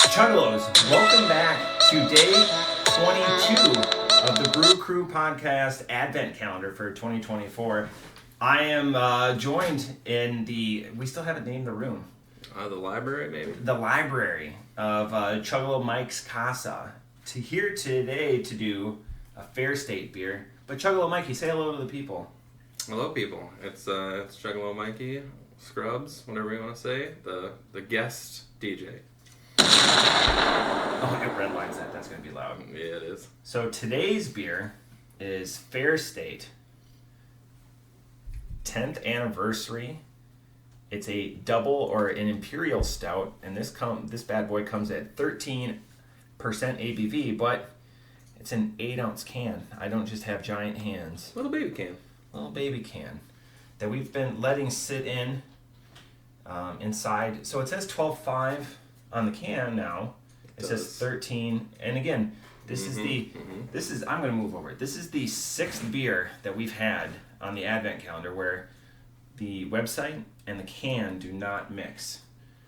Chuggalos, welcome back to day 22 of the Brew Crew podcast Advent Calendar for 2024. I am joined in we still haven't named the room. The library, maybe? The library of Chuggalo Mike's Casa. Here today to do a Fair State beer. But Chuggalo Mikey, say hello to the people. Hello, people. It's Juggalo Mikey, Scrubs, whatever you want to say, the guest DJ. Oh, it red lines that. That's going to be loud. Yeah, it is. So today's beer is Fair State 10th anniversary. It's a double or an Imperial Stout, and this bad boy comes at 13% ABV, but it's an 8-ounce can. I don't just have giant hands. Little baby can. Little baby can that we've been letting sit inside. So it says 12.5 on the can now. It says 13, and again, this is I'm going to move over. This is the 6th beer that we've had on the Advent Calendar where the website and the can do not mix.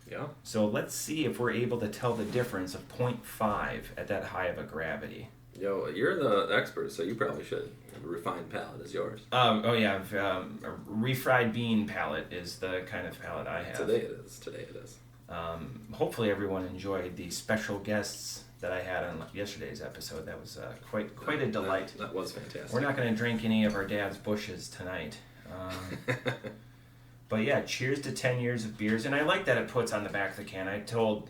Yeah. So let's see if we're able to tell the difference of 0.5 at that high of a gravity. Yo, you're the expert, so you probably should. A refined palate is yours. A refried bean palate is the kind of palate I have. Today it is. Hopefully everyone enjoyed the special guests that I had on yesterday's episode. That was quite a delight. That was fantastic. We're not going to drink any of our dad's bushes tonight. But yeah, cheers to 10 years of beers. And I like that it puts on the back of the can. I told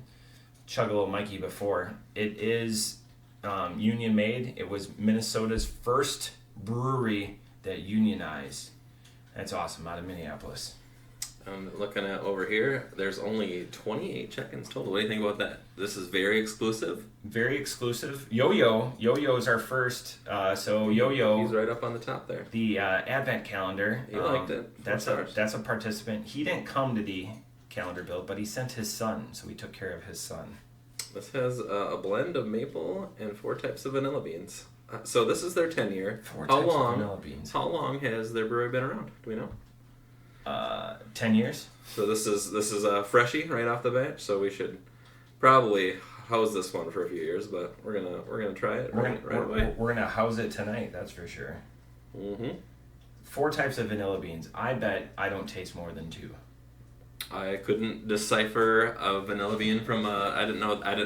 Chuggalo Mikey before, it is union made. It was Minnesota's first brewery that unionized. That's awesome, out of Minneapolis. I'm looking at over here, there's only 28 check-ins total. What do you think about that? This is very exclusive. Very exclusive. Yo-Yo is our first. So Yo-Yo. He's right up on the top there. The Advent Calendar. He liked it. That's a participant. He didn't come to the calendar build, but he sent his son, so we took care of his son. This has a blend of maple and 4 types of vanilla beans. So this is their 10-year. Four types of vanilla beans. How long has their brewery been around? Do we know? 10 years. So this is a freshie right off the bat. So we should probably house this one for a few years, but we're gonna try it right away. We're gonna house it tonight. That's for sure. 4 types of vanilla beans. I bet I don't taste more than 2. I couldn't decipher a vanilla bean from I didn't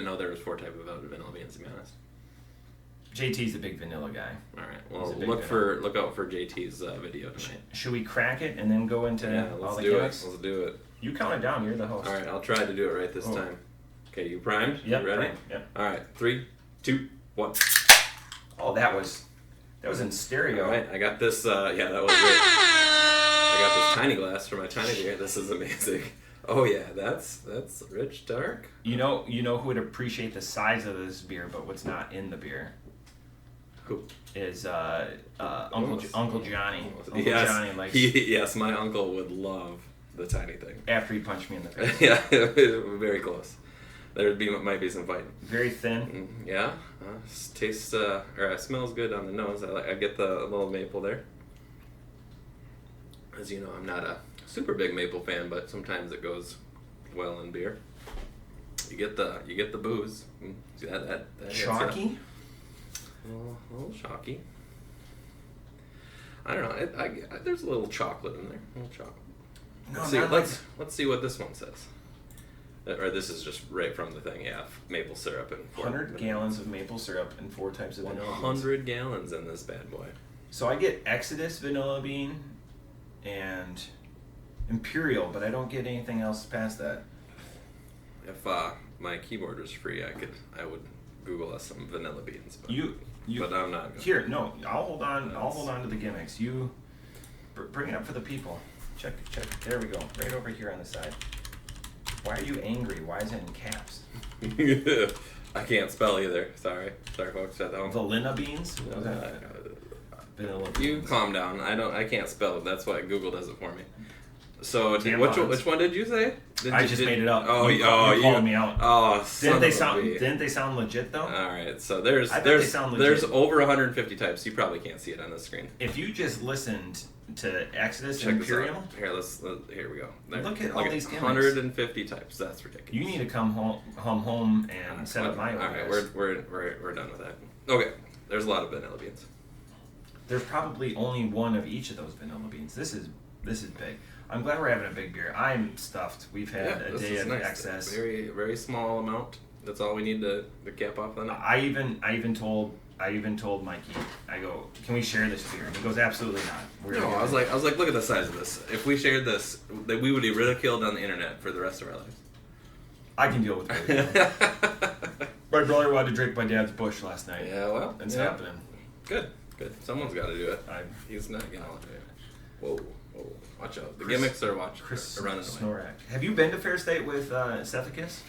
know there was 4 types of vanilla beans, to be honest. JT's a big vanilla guy. All right. Well, look out for JT's video tonight. Should we crack it and then go into all the gimmicks? Let's do it. You count it down. You're the host. All right. I'll try to do it right this time. Okay. You primed? Yep. You ready? Primed. Yep. All right. 3, 2, 1. Oh, that was in stereo. All right. I got this. That was great. I got this tiny glass for my tiny beer. This is amazing. Oh yeah, that's rich dark. You know who would appreciate the size of this beer, but what's not in the beer? Who? Is Uncle Johnny. Yes. Johnny likes. Yes, my uncle would love the tiny thing. After he punched me in the face. Yeah, very close. Might be some fighting. Very thin. Yeah, tastes or smells good on the nose. I get the little maple there. As you know, I'm not a super big maple fan, but sometimes it goes well in beer. You get the booze. See that Chalky. A little chalky. I don't know. There's a little chocolate in there. A little chocolate. Let's see what this one says. Or this is just right from the thing. Yeah, maple syrup and 100 gallons of maple syrup and 4 types of vanilla beans. 100 gallons in this bad boy. So I get Exodus vanilla bean and Imperial, but I don't get anything else past that. If my keyboard was free, I would Google us some vanilla beans. But I'm not going. Here, no, I'll hold on. I'll hold on to the gimmicks. You bring it up for the people. Check. There we go. Right over here on the side. Why are you angry? Why is it in caps? I can't spell either. Sorry, folks. Vanilla beans. Vanilla beans. You calm down. I can't spell it. That's why Google does it for me. So which one did you say? I just made it up. You called me out. Oh, didn't they sound legit though? All right, so there's over 150 types. You probably can't see it on the screen. If you just listened to Exodus Check and this Imperial. out. Here we go. Look at all these gimmicks. 150 types. That's ridiculous. You need to come home and set up my own. All right, we're done with that. Okay, there's a lot of vanilla beans. There's probably only one of each of those vanilla beans. This is big. I'm glad we're having a big beer. I'm stuffed. We've had a day of excess. Very, very small amount. That's all we need to cap off the night. I even told Mikey, I go, can we share this beer? And he goes, absolutely not. I was like, look at the size of this. If we shared this, that we would be ridiculed on the internet for the rest of our lives. I can deal with it. My brother wanted to drink my dad's bush last night. Yeah, well, it's happening. Good. Someone's got to do it. He's not getting all day. Whoa. Watch out. The gimmicks are running away. Snorak. Have you been to Fair State with Sethicus?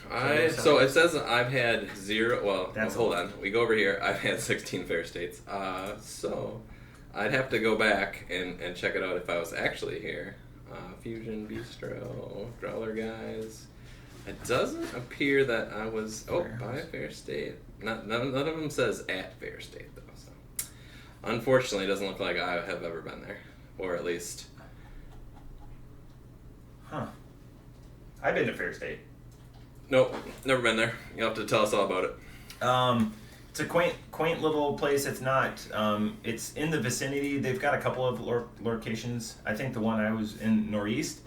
So it says I've had 0. Well, hold on. We go over here. I've had 16 Fair States. So I'd have to go back and check it out if I was actually here. Fusion Bistro, Growler Guys. It doesn't appear that I was by Fair State. None of them says at Fair State though. So unfortunately, it doesn't look like I have ever been there, or at least. Huh. I've been to Fair State. Nope, never been there. You'll have to tell us all about it. It's a quaint little place. It's not. It's in the vicinity. They've got a couple of locations. I think the one I was in Northeast,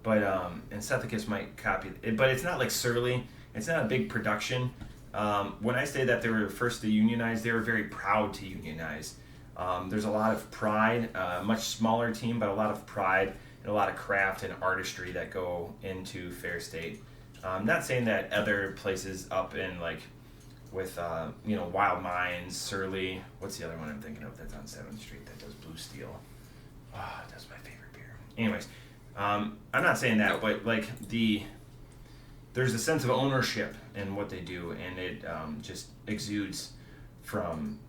but and Sethicus might copy it. But it's not like Surly. It's not a big production. When I say that they were first to unionize, they were very proud to unionize. There's a lot of pride. Much smaller team, but a lot of pride. A lot of craft and artistry that go into Fair State. Not saying that other places up in with Wild Minds, Surly. What's the other one I'm thinking of that's on 7th Street that does Blue Steel? That's my favorite beer. Anyways, I'm not saying that, but there's a sense of ownership in what they do, and it just exudes from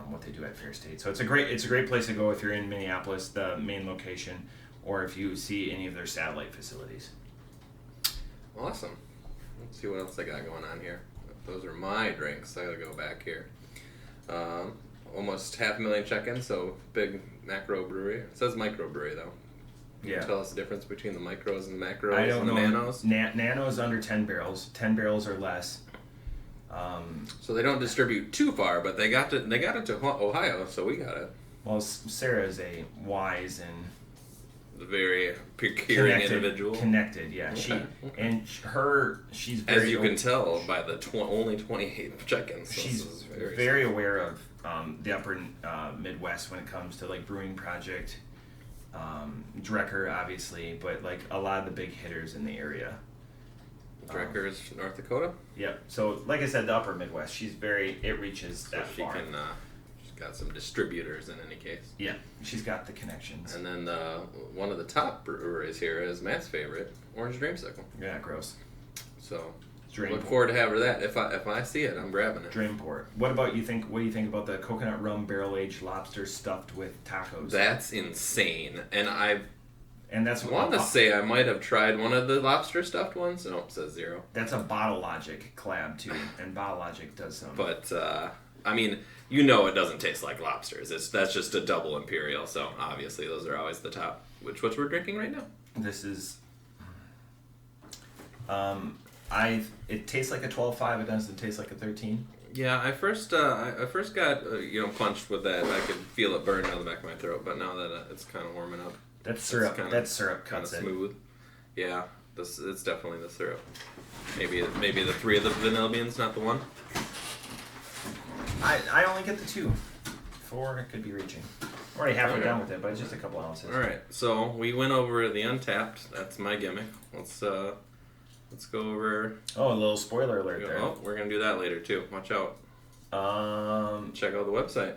what they do at Fair State. So it's a great place to go if you're in Minneapolis, the main location, or if you see any of their satellite facilities. Awesome. Let's see what else I got going on here. Those are my drinks. I gotta go back here. Almost 500,000 check-ins, so big macro brewery. It says microbrewery though. Can you tell us the difference between the micros and the macros? I don't know. The nanos? Nanos under 10 barrels. 10 barrels or less. So they don't distribute too far, but they got it to Ohio, so we got it. Well, Sarah is a wise and very procuring individual. Connected, yeah. Okay. She's very, as you can tell by the only 28 check-ins. She's very aware of the upper Midwest when it comes to Brewing Project, Drecker obviously, but a lot of the big hitters in the area. Drecker is North Dakota. Yep. So like I said, the upper Midwest. It reaches that far. She's got some distributors in any case. Yeah, she's got the connections. And then one of the top breweries here is Matt's favorite, Orange Dreamsicle. Yeah, gross. So look forward to having that. If I see it, I'm grabbing it. Dreamport. What do you think about the coconut rum barrel aged lobster stuffed with tacos? That's insane. And that's what I want to say. I might have tried one of the lobster stuffed ones. No, it says 0. That's a Bottle Logic collab too, and Bottle Logic does some. But it doesn't taste like lobsters. That's just a double Imperial. So obviously those are always the top. Which we're drinking right now. This is. It tastes like a 12.5. It doesn't taste like a 13. Yeah, I first got punched with that. I could feel it burn down the back of my throat, but now that it's kind of warming up. That's syrup. That's syrup kind of cuts smooth. Yeah, it's definitely the syrup. Maybe the 3 of the vanilla beans, not the 1. I only get the 2. 4 could be reaching. I'm already halfway done with it, but just a couple ounces. All right, so we went over the Untapped. That's my gimmick. Let's go over. Oh, a little spoiler alert there. Oh, we're gonna do that later too. Watch out. Check out the website.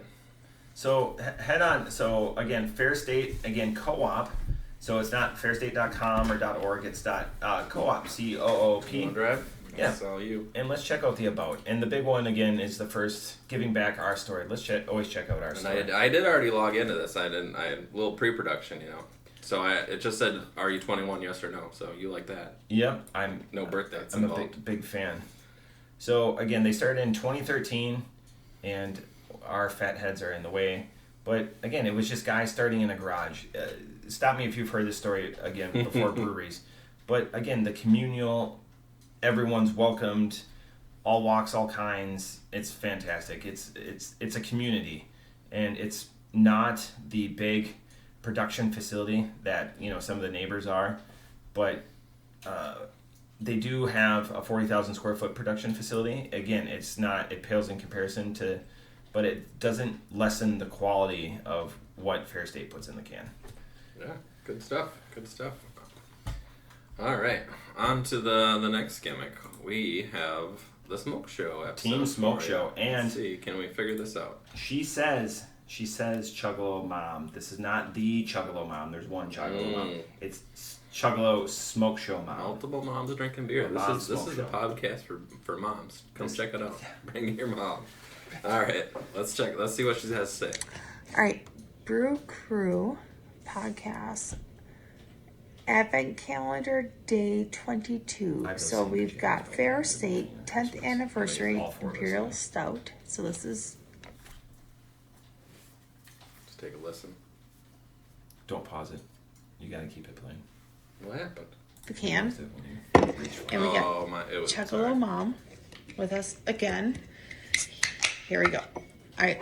So head on. So again, Fair State, co-op. So it's not fairstate.com or .org. It's .coop. COOP. Drive. Yeah. That's all you. And let's check out the about. And the big one again is the first giving back our story. Let's always check out our story. I did already log into this. I had a little pre-production, So it just said, "Are you 21? Yes or no?" So you like that? Yep. No birthdays I'm involved. a big fan. So again, they started in 2013, and our fat heads are in the way. But again, it was just guys starting in a garage. Stop me if you've heard this story again before breweries. But again, the communal, everyone's welcomed, all walks, all kinds. It's fantastic. It's a community, and it's not the big production facility that some of the neighbors are, but they do have a 40,000 square foot production facility. Again, it pales in comparison to, but it doesn't lessen the quality of what Fair State puts in the can. Yeah, good stuff. All right, on to the next gimmick. We have the Smoke Show episode. Team Smoke Show, and let's see, can we figure this out? She says Chuggalo Mom. This is not the Chuggalo Mom. There's one Chuggalo Mom. It's Chuggalo Smoke Show Mom. Multiple moms drinking beer. This is a podcast for moms. Come check it out. Bring your mom. All right, let's check. Let's see what she has to say. All right, Brew Crew podcast, Advent Calendar Day 22. So we've got Fair State 10th Anniversary Imperial Stout. So this is. Just take a listen. Don't pause it. You gotta keep it playing. What happened? The can. And we got Chuggalo Mom with us again. Here we go. All right,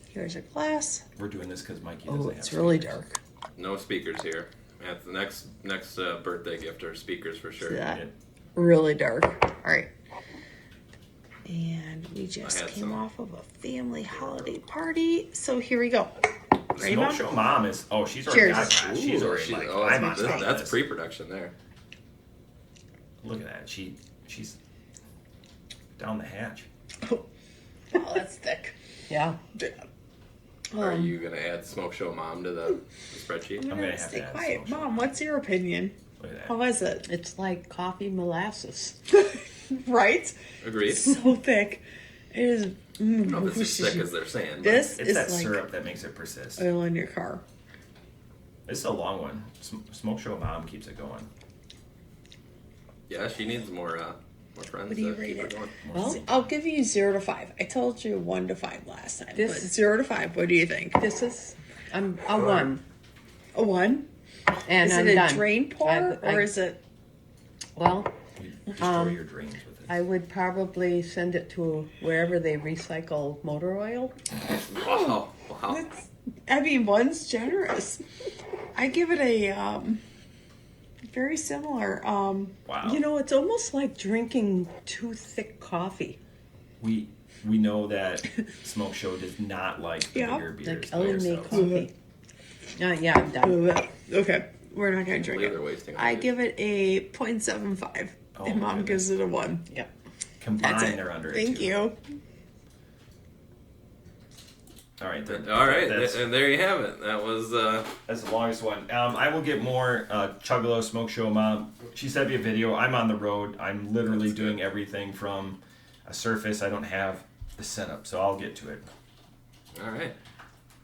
here's a glass. We're doing this because Mikey doesn't have it's really dark. No speakers here. At the next birthday gift are speakers for sure. See that? Really dark. All right. And we just came off of a family holiday party. So here we go. Ready, Smoke Show Mom is... Oh, she's already got that. She's already that's pre-production there. Look at that. She's down the hatch. Oh, that's thick. Yeah. Are you going to add Smoke Show Mom to the spreadsheet? I'm going to stay quiet. Mom, what's your opinion? Look at that. How is it? It's like coffee molasses. Right? Agreed. So thick. It is... I don't know if it's as thick as they're saying. This it's is that like syrup that makes it persist. oil in your car. This is a long one. Smoke Show Mom keeps it going. Yeah, she needs more friends. What do you rate it? Well, I'll give you 0 to 5. I told you 1 to 5 last time. This- But 0 to 5. What do you think? this is I'm a 1, A 1? and Is I'm it a done. drain pour or is it? Well, You destroy your drains with it. I would probably send it to wherever they recycle motor oil. Wow. I mean, 1's generous. I give it a very similar. Wow. You know, it's almost like drinking too thick coffee. We know that Smoke Show does not like the Yeah. bigger beers. Like by LMA yourself. coffee. Yeah, I'm done. Okay, we're not gonna drink They're it. wasting I it. give it a 0.75, Oh, and Mom my gives it a 1. Yep. Combined, That's it. they're under Thank it. you. All right. All right, That's, and there you have it. That was that's the longest one. I will get more Chuggalo Smoke Show Mom. She sent me a video. I'm on the road. I'm literally That's doing good. everything from a surface. I don't have the setup, so I'll get to it. all right.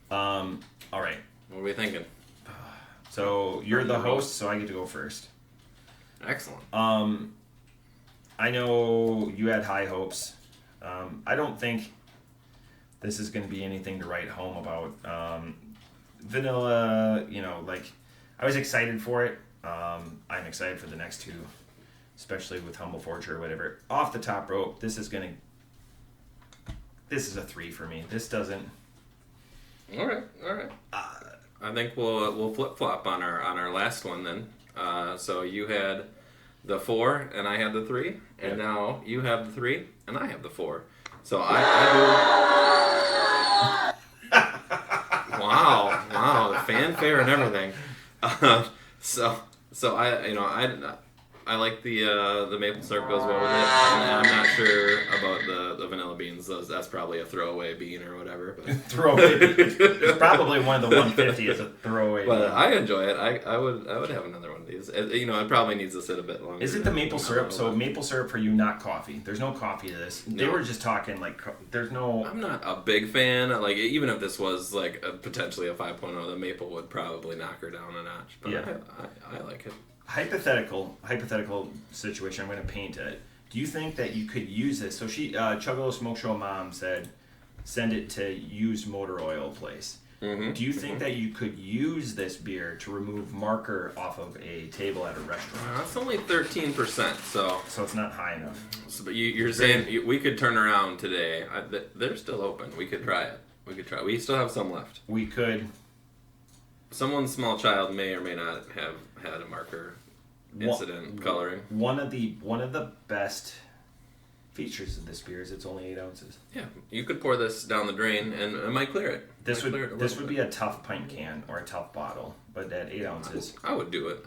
All right. What are we thinking? So you're the host, so I get to go first. Excellent. I know you had high hopes. I don't think this is going to be anything to write home about. Vanilla, I was excited for it. I'm excited for the next two, especially with Humble Forge or whatever. Off the top rope, this is a 3 for me. This doesn't. All right. I think we'll flip flop on our last one then. So you had the 4 and I had the 3, and Yep. now you have the 3 and I have the 4. So I do. Wow, the fanfare and everything. So I like the maple syrup goes well with it, and I'm not sure about the vanilla beans. That's probably a throwaway bean or whatever. But. Throwaway. It's probably one of the 150 is a throwaway. But I enjoy it. I would have another one of these. It probably needs to sit a bit longer. Is it the maple syrup? So maple syrup for you, not coffee. There's no coffee to this. They No. were just talking there's no. I'm not a big fan. Like even if this was like potentially a 5.0, the maple would probably knock her down a notch. But Yeah. I like it. Hypothetical situation. I'm going to paint it. Do you think that you could use this? So Chuggalo Smoke Show Mom said, send it to used motor oil place. Mm-hmm. Do you think that you could use this beer to remove marker off of a table at a restaurant? That's only 13%, so it's not high enough. So, but you're saying we could turn around today. They're still open. We could try it. We still have some left. We could. Someone's small child may or may not have had a marker incident coloring. One of the best features of this beer is it's only 8 ounces. Yeah, you could pour this down the drain and it might clear it. This would be a tough pint can or a tough bottle, but at 8 ounces, I would do it.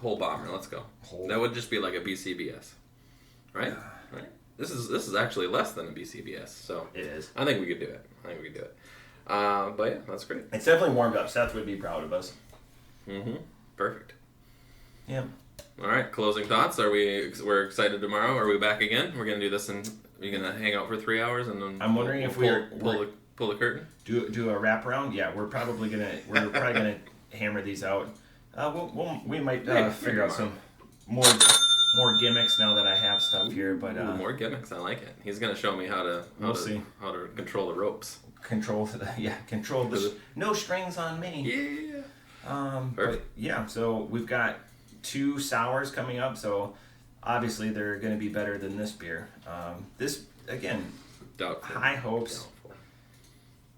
Whole bomber. Let's go. That would just be like a BCBS, right? Right. This is actually less than a BCBS, so it is. I think we could do it. But yeah, that's great. It's definitely warmed up. Seth would be proud of us. Mm-hmm. Perfect. Yeah. All right. Closing thoughts. We're excited tomorrow. Are we back again? We're gonna do this and you're gonna hang out for 3 hours and then I'm wondering if pull the curtain. Do a wraparound. Yeah, we're probably gonna hammer these out. We might figure out some more gimmicks now that I have stuff here. But more gimmicks. I like it. He's gonna show me how to control the ropes. Control the no strings on me. Yeah. But yeah, so we've got 2 sours coming up, so obviously they're going to be better than this beer. This again, Doubtful. High hopes. Doubtful.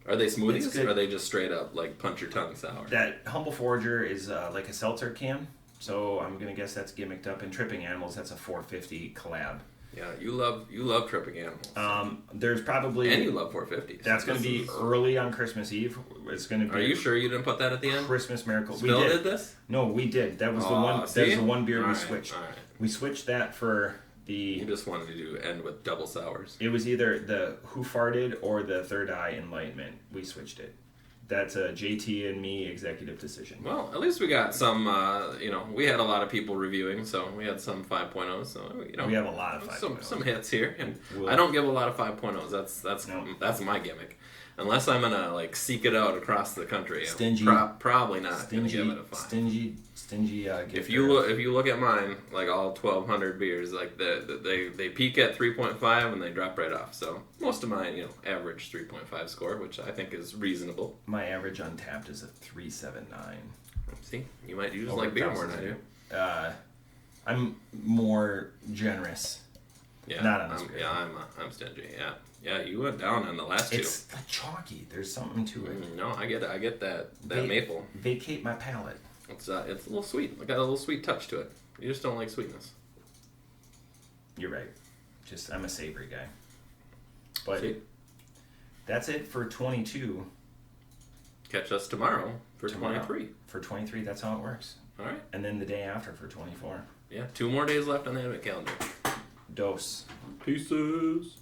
Are they smoothies or are they just straight up like punch your tongue sour? That Humble Forager is like a seltzer can, so I'm going to guess that's gimmicked up. And Tripping Animals, that's a 450 collab. Yeah, you love Tripping Animals. There's probably and you love 450s. That's going to be early on Christmas Eve. It's going to be. Are you sure you didn't put that at the end? Christmas Miracle. Still we did this? No, we did. That was the one. See? That was the one beer all we right, switched. All right. We switched that for the. You just wanted to end with double sours. It was either the Who Farted or the Third Eye Enlightenment. We switched it. That's a JT and me executive decision. Well, at least we got some, we had a lot of people reviewing, so we had some 5.0s. So, we have a lot of 5.0s. Some hits here. And I don't give a lot of 5.0s. That's my gimmick. Unless I'm going to, seek it out across the country. Stingy. Probably not going to give it a 5. Stingy if you look at mine, all 1,200 beers, they peak at 3.5 and they drop right off. So most of mine, average 3.5 score, which I think is reasonable. My average on Tapped is a 3.79. See, you might use beer more than I do. I'm more generous. Yeah, not on this beer. I'm stingy. Yeah, you went down on the last two. It's chalky. There's something to it. No, I get it. I get that maple. Vacate my palate. It's a little sweet. It got a little sweet touch to it. You just don't like sweetness. You're right. I'm a savory guy. But that's it for 22. Catch us tomorrow for 23. For 23, that's how it works. All right. And then the day after for 24. Yeah, 2 more days left on the advent calendar. Dose. Pieces.